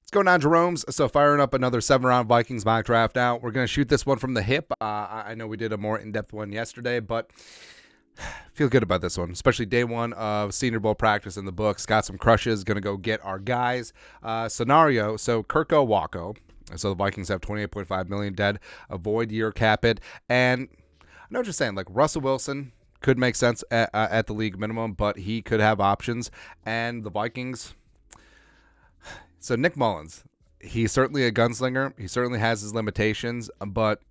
What's going on, Jerome's? So firing up another 7-round Vikings mock draft now. We're going to shoot this one from the hip. I know we did a more in-depth one yesterday, but feel good about this one, especially day one of Senior Bowl practice in the books. Got some crushes, going to go get our guys. Scenario, so Kirko Wacko. So the Vikings have $28.5 million dead, avoid year cap it. And I know what you're saying, like Russell Wilson could make sense at the league minimum, but he could have options. And the Vikings... So Nick Mullins, he's certainly a gunslinger. He certainly has his limitations, but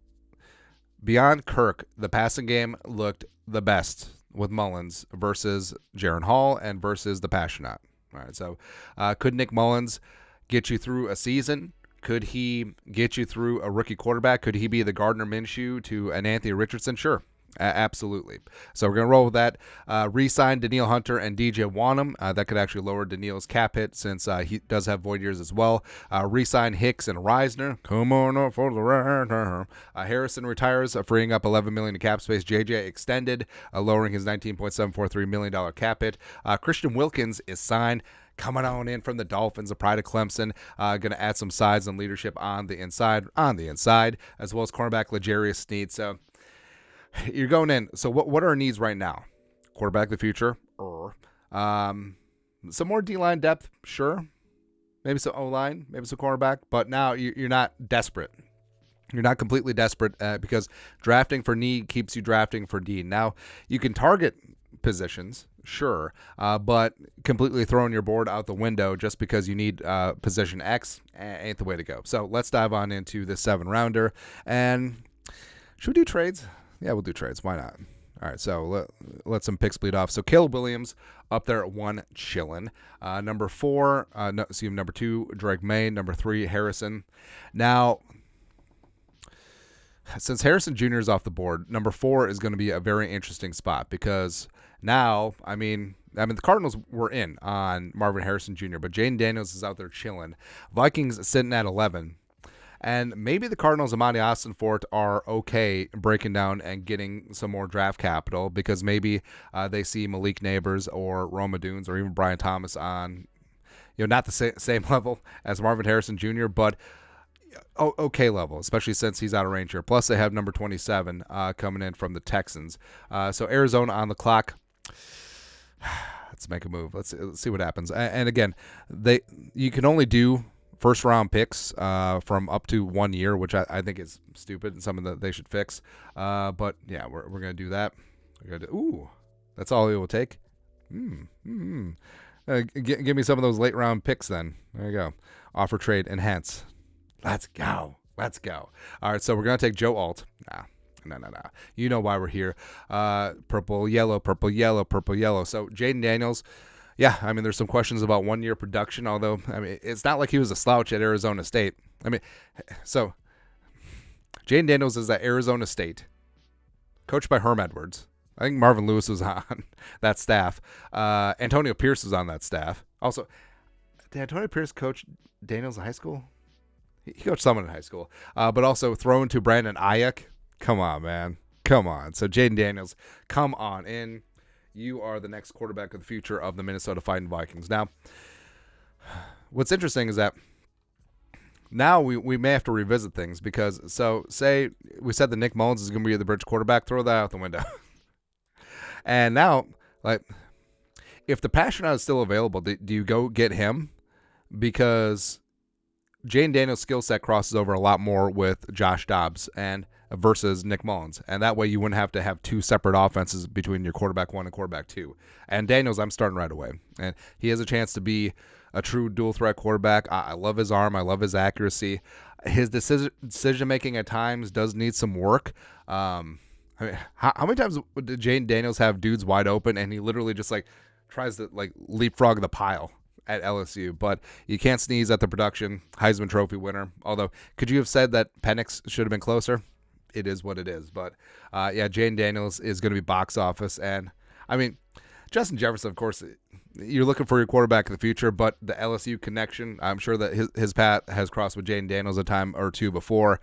beyond Kirk, the passing game looked the best with Mullins versus Jaron Hall and versus the Passionate. All right, so could Nick Mullins get you through a season? Could he get you through a rookie quarterback? Could he be the Gardner Minshew to an Anthony Richardson? Sure. Absolutely. So we're going to roll with that. Re-sign Danielle Hunter and DJ Wanham. That could actually lower Danielle's cap hit since he does have void years as well. Re-sign Hicks and Reisner. Come on up for the ride. Harrison retires, freeing up $11 million in cap space. JJ extended, lowering his $19.743 million cap hit. Christian Wilkins is signed. Coming on in from the Dolphins, the pride of Clemson, going to add some size and leadership on the inside, as well as cornerback L'Jarius Sneed. So you're going in. So what are our needs right now? Quarterback of the future. Some more D-line depth, sure. Maybe some O-line, maybe some cornerback. But now you're not desperate. You're not completely desperate because drafting for need keeps you drafting for D. Now, you can target positions, sure, but completely throwing your board out the window just because you need position X ain't the way to go. So let's dive on into this 7-rounder. And should we do trades? Yeah, we'll do trades. Why not? All right, so let some picks bleed off. So Caleb Williams up there at 1, chillin'. Number 2, Drake May. Number 3, Harrison. Now, since Harrison Jr. is off the board, number 4 is going to be a very interesting spot because now, I mean, the Cardinals were in on Marvin Harrison Jr., but Jayden Daniels is out there chilling. Vikings sitting at 11. And maybe the Cardinals and Monty Austin-Fort are okay breaking down and getting some more draft capital because maybe they see Malik Neighbors or Rome Odunze or even Brian Thomas on, not the same level as Marvin Harrison Jr., but okay level, especially since he's out of range here. Plus, they have number 27 coming in from the Texans. So Arizona on the clock. Let's make a move. Let's see what happens. And again, you can only do first-round picks from up to 1 year, which I think is stupid and something that they should fix. But, yeah, we're going to do that. That's all it will take? Give me some of those late-round picks then. There you go. Offer, trade, enhance. Let's go. All right, so we're going to take Joe Alt. No. You know why we're here. Purple, yellow. So Jayden Daniels. Yeah, I mean, there's some questions about 1 year production, although, I mean, it's not like he was a slouch at Arizona State. I mean, so Jayden Daniels is at Arizona State, coached by Herm Edwards. I think Marvin Lewis was on that staff. Antonio Pierce was on that staff. Also, did Antonio Pierce coach Daniels in high school? He coached someone in high school. But also thrown to Brandon Ayuk. Come on, man. Come on. So Jayden Daniels, come on in. You are the next quarterback of the future of the Minnesota Fighting Vikings. Now, what's interesting is that now we may have to revisit things because, so say we said that Nick Mullins is going to be the bridge quarterback, throw that out the window. And now, like, if the Passionate is still available, do you go get him? Because Jayden Daniels' skill set crosses over a lot more with Josh Dobbs and versus Nick Mullins. And that way you wouldn't have to have two separate offenses between your quarterback 1 and quarterback 2. And Daniels, I'm starting right away. And he has a chance to be a true dual threat quarterback. I love his arm. I love his accuracy. His decision-making at times does need some work. I mean, how many times did Jayden Daniels have dudes wide open and he literally just tries to leapfrog the pile at LSU? But you can't sneeze at the production. Heisman Trophy winner. Although, could you have said that Penix should have been closer? It is what it is. But, yeah, Jayden Daniels is going to be box office. And, I mean, Justin Jefferson, of course, you're looking for your quarterback in the future, but the LSU connection, I'm sure that his path has crossed with Jayden Daniels a time or two before.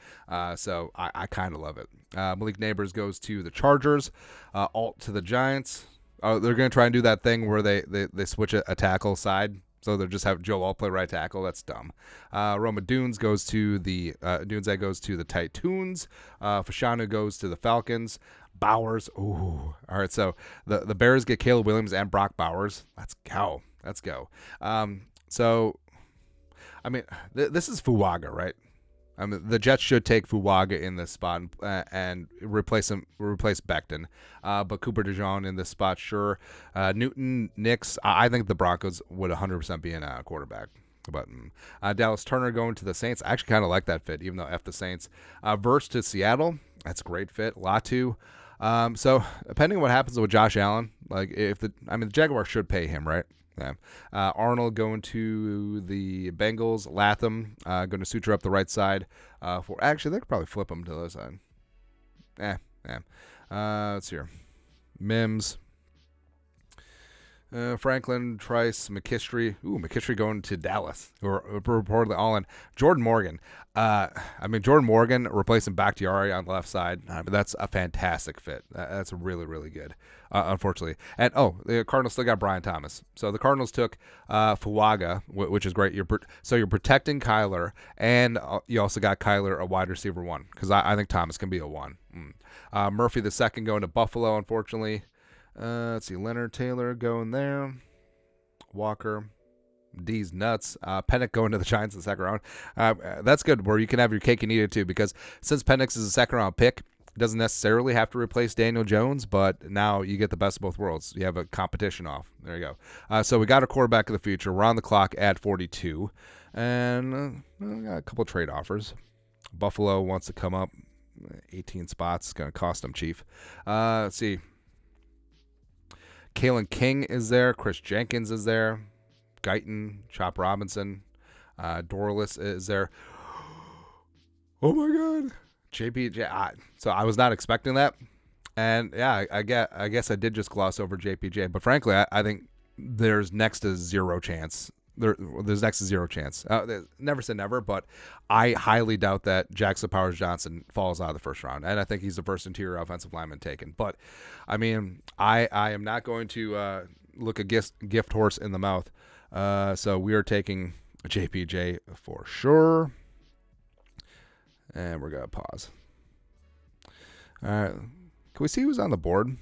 So I kind of love it. Malik Neighbors goes to the Chargers. Alt to the Giants. They're going to try and do that thing where they switch a tackle side. So they'll just have Joel play right tackle. That's dumb. Roma Dunes goes to the Dunze goes to the Titans. Fashanu goes to the Falcons. Bowers. Ooh. All right. So the Bears get Caleb Williams and Brock Bowers. Let's go. So, I mean, this is Fuaga, right? I mean, the Jets should take Fuaga in this spot and replace Becton. But Cooper DeJean in this spot, sure. Newton, Nix, I think the Broncos would 100% be in a quarterback. But Dallas Turner going to the Saints. I actually kind of like that fit, even though F the Saints. Verse to Seattle. That's a great fit. Latu. So depending on what happens with Josh Allen, like the Jaguars should pay him, right? Yeah. Arnold going to the Bengals. Latham going to suture up the right side. Actually, they could probably flip him to the other side. Let's see here. Mims. Franklin, Trice, McKistry. McKistry going to Dallas. Who are reportedly all in. Jordan Morgan. Jordan Morgan replacing Bakhtiari on the left side. That's a fantastic fit. That's really, really good, unfortunately. And, the Cardinals still got Brian Thomas. So the Cardinals took Fuaga, which is great. You're protecting Kyler, and you also got Kyler a wide receiver 1, because I think Thomas can be a 1. Murphy the second going to Buffalo, unfortunately. Let's see, Leonard Taylor going there. Walker. D's nuts. Penix going to the Giants in the second round. That's good, where you can have your cake and eat it too, because since Penix is a second round pick, doesn't necessarily have to replace Daniel Jones, but now you get the best of both worlds. You have a competition off. There you go. So we got a quarterback of the future. We're on the clock at 42, and we got a couple trade offers. Buffalo wants to come up 18 spots. It's going to cost them, Chief. Let's see. Kalen King is there. Chris Jenkins is there. Guyton, Chop Robinson. Dorless is there. Oh, my God. JPJ. So I was not expecting that. And, yeah, I guess I did just gloss over JPJ. But, frankly, I think there's next to zero chance. There's next to zero chance. Never say never, but I highly doubt that Jackson Powers-Johnson falls out of the first round. And I think he's the first interior offensive lineman taken. But, I mean, I am not going to look a gift horse in the mouth. So we are taking JPJ for sure. And we're going to pause. All right. Can we see who's on the board?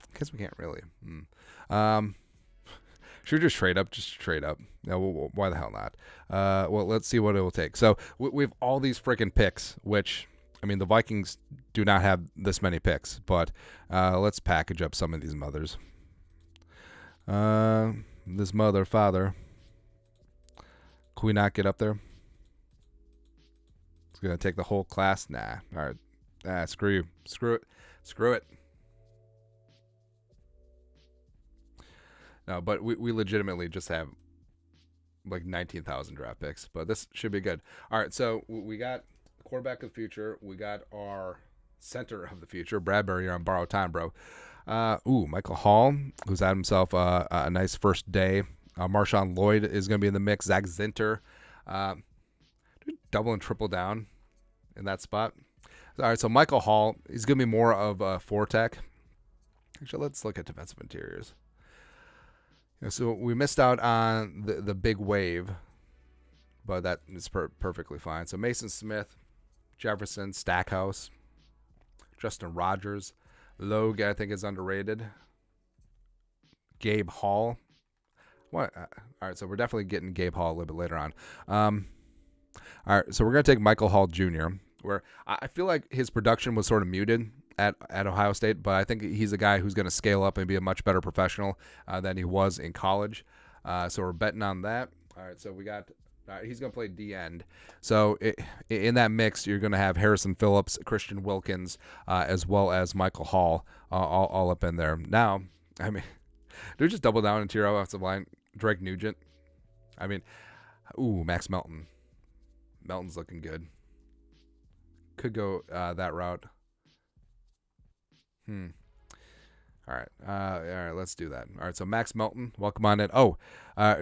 I guess we can't really. Should we just trade up? Just trade up. No, why the hell not? Well, let's see what it will take. So we have all these freaking picks, which, I mean, the Vikings do not have this many picks. But let's package up some of these mothers. This mother, father. Can we not get up there? It's going to take the whole class? Nah. All right. Screw you. Screw it. No, but we legitimately just have like 19,000 draft picks, but this should be good. All right, so we got quarterback of the future. We got our center of the future. Bradbury, you're on borrowed time, bro. Michael Hall, who's had himself a nice first day. Marshawn Lloyd is going to be in the mix. Zach Zinter. Double and triple down in that spot. All right, so Michael Hall, he's going to be more of a four-tech. Actually, let's look at defensive interiors. So we missed out on the big wave, but that is perfectly fine. So Mason Smith, Jefferson, Stackhouse, Justin Rogers, Logue, I think, is underrated. Gabe Hall. What? All right, so we're definitely getting Gabe Hall a little bit later on. All right, so we're going to take Michael Hall Jr., where I feel like his production was sort of muted at Ohio State, but I think he's a guy who's going to scale up and be a much better professional than he was in college. So we're betting on that. All right, so we got he's going to play D-end. So in that mix, you're going to have Harrison Phillips, Christian Wilkins, as well as Michael Hall all up in there. Now, I mean, do we just double down into your offensive line? Drake Nugent. I mean, Max Melton. Melton's looking good. Could go that route. All right, let's do that. All right, so Max Melton, welcome on in.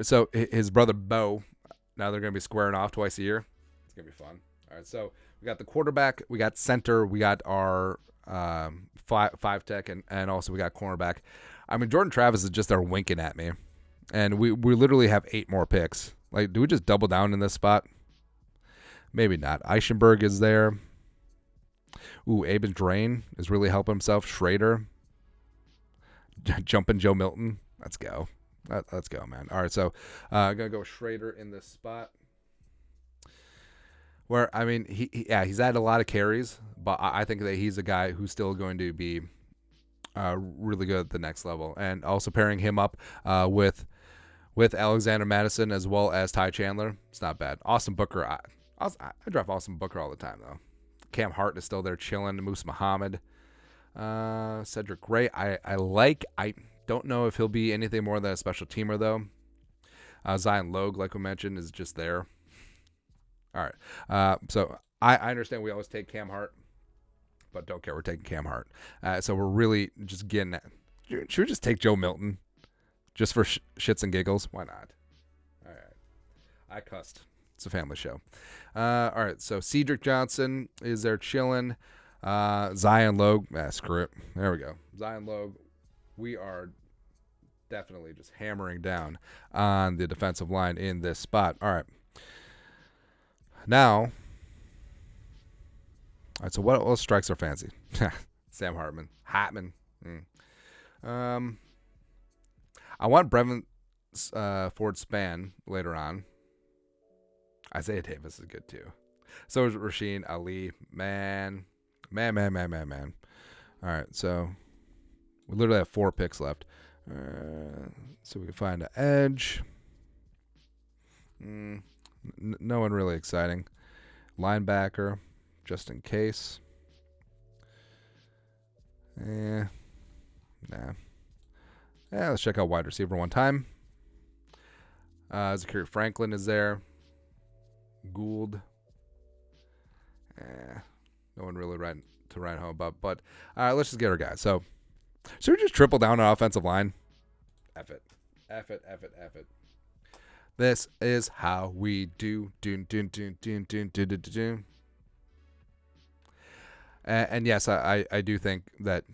So his brother Bo, now they're going to be squaring off twice a year. It's going to be fun. All right, so we got the quarterback, we got center, we got our five tech, and also we got cornerback. I mean, Jordan Travis is just there winking at me. And we literally have 8 more picks. Like, do we just double down in this spot? Maybe not. Eichenberg is there. Ooh, Aben Drain is really helping himself. Schrader. Jumping Joe Milton. Let's go. Let's go, man. All right, so I'm going to go with Schrader in this spot. Where, I mean, he's had a lot of carries, but I think that he's a guy who's still going to be really good at the next level. And also pairing him up with Alexander Madison as well as Ty Chandler, it's not bad. Austin Booker, I draft Austin Booker all the time, though. Cam Hart is still there chilling. Moose Muhammad. Cedric Gray, I like. I don't know if he'll be anything more than a special teamer, though. Zion Logue, like we mentioned, is just there. All right. So I understand we always take Cam Hart, but don't care. We're taking Cam Hart. So we're really just getting that. Should we just take Joe Milton just for shits and giggles? Why not? All right. I cussed. It's a family show. All right. So Cedric Johnson is there chilling. Zion Logue. Screw it. There we go. Zion Logue. We are definitely just hammering down on the defensive line in this spot. All right. Now, all right, so what strikes our fancy? Sam Hartman. I want Brevin Ford Span later on. Isaiah Davis is good too. So is Rasheen Ali. Man. All right, so we literally have 4 picks left. So we can find an edge. No one really exciting. Linebacker, just in case. Nah. Yeah, let's check out wide receiver one time. Zakari Franklin is there. Gould. No one really to write home about. But let's just get our guys. So should we just triple down on offensive line? F it. This is how we do. And yes, I do think that,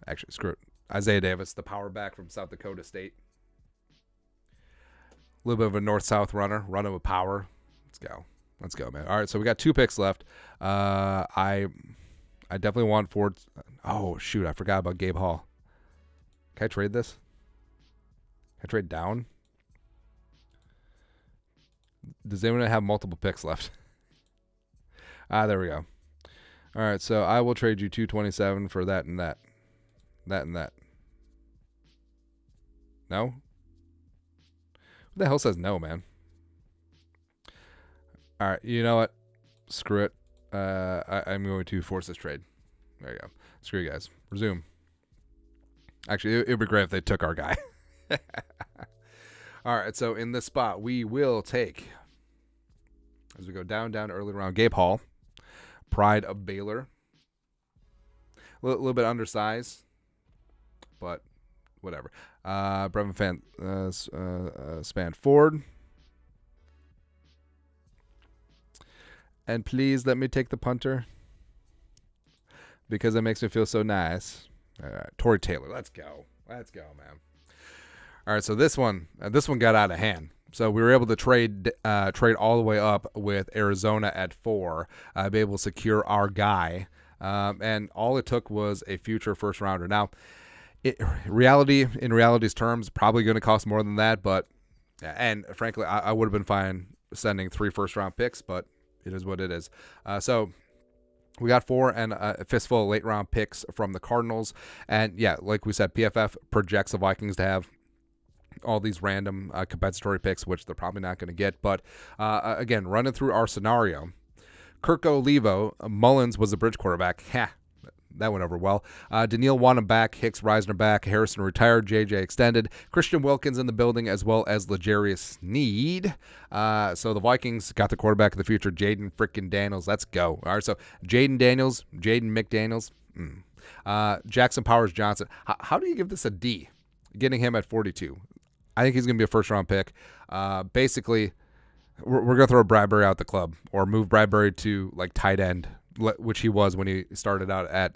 actually, screw it. Isaiah Davis, the power back from South Dakota State. A little bit of a north-south running with power. Let's go, man. All right, so we got 2 picks left. I definitely want Ford. Oh, shoot, I forgot about Gabe Hall. Can I trade this? Can I trade down? Does anyone have multiple picks left? There we go. All right, so I will trade you 227 for that and that. That and that. No? Who the hell says no, man? All right, you know what? Screw it. I'm going to force this trade. There you go. Screw you guys. Resume. Actually, it would be great if they took our guy. All right, so in this spot, we will take, as we go down early round, Gabe Hall, Pride of Baylor. A little bit undersized, but whatever. Brevin Span Ford. And please let me take the punter, because it makes me feel so nice. All right, Torrey Taylor. Let's go, man. All right, so this one got out of hand. So we were able to trade all the way up with Arizona at 4, be able to secure our guy, and all it took was a future first rounder. Now, in reality's terms, probably going to cost more than that, but and frankly, I would have been fine sending 3 first-round picks, but it is what it is. So we got 4 and a fistful of late-round picks from the Cardinals, and yeah, like we said, PFF projects the Vikings to have all these random compensatory picks, which they're probably not going to get. But again, running through our scenario, Kirk Olivo, Mullins was the bridge quarterback. That went over well. Daniil wanted back, Hicks Reisner back, Harrison retired, JJ extended, Christian Wilkins in the building, as well as L'Jarius Sneed. So the Vikings got the quarterback of the future, Jayden frickin' Daniels. Let's go. All right, so Jayden McDaniels. Jackson Powers Johnson. How do you give this a D? Getting him at 42. I think he's going to be a first-round pick. Basically, we're going to throw Bradbury out the club or move Bradbury to like tight end which he was when he started out at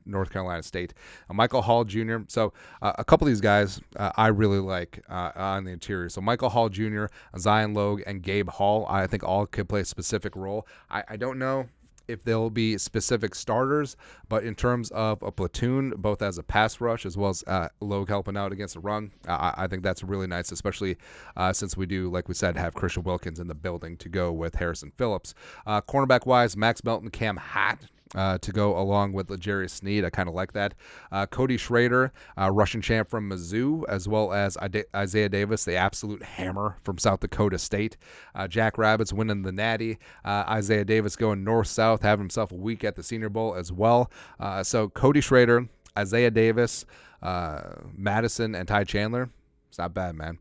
North Carolina State. Michael Hall Jr. So a couple of these guys I really like on the interior. So Michael Hall Jr., Zion Logue, and Gabe Hall, I think all could play a specific role. I don't know if they'll be specific starters, but in terms of a platoon, both as a pass rush as well as Logue helping out against the run, I think that's really nice, especially since we do, like we said, have Christian Wilkins in the building to go with Harrison Phillips. Cornerback-wise, Max Melton, Cam Hatt, to go along with L'Jarius Sneed. I kind of like that. Cody Schrader, Russian champ from Mizzou, as well as Isaiah Davis, the absolute hammer from South Dakota State. Jack Rabbits winning the Natty. Isaiah Davis going north-south, having himself a week at the Senior Bowl as well. So Cody Schrader, Isaiah Davis, Madison, and Ty Chandler. It's not bad, man.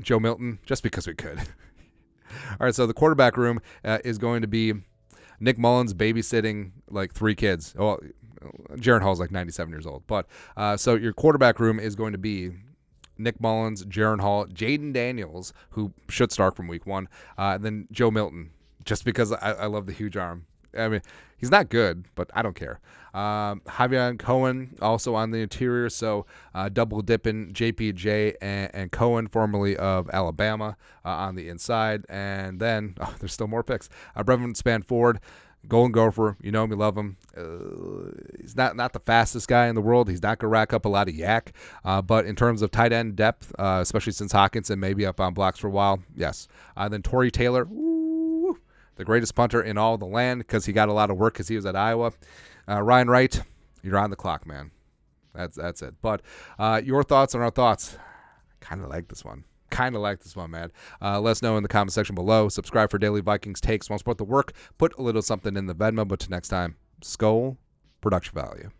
Joe Milton, just because we could. All right, so the quarterback room is going to be Nick Mullins babysitting like 3 kids. Well, Jaron Hall's like 97 years old. But so your quarterback room is going to be Nick Mullins, Jaron Hall, Jayden Daniels, who should start from week 1, and then Joe Milton, just because I love the huge arm. I mean, he's not good, but I don't care. Javion Cohen also on the interior, so double dipping JPJ and Cohen, formerly of Alabama, on the inside. And then, there's still more picks. Brevin Spanford, Golden Gopher, you know him, you love him. He's not the fastest guy in the world. He's not going to rack up a lot of yak. But in terms of tight end depth, especially since Hawkinson may be up on blocks for a while, yes. Then Torrey Taylor, the greatest punter in all the land because he got a lot of work because he was at Iowa. Ryan Wright, you're on the clock, man. That's it. But your thoughts on our thoughts. Kind of like this one, man. Let us know in the comment section below. Subscribe for daily Vikings takes. Want to support the work? Put a little something in the Venmo. But till next time, Skol, production value.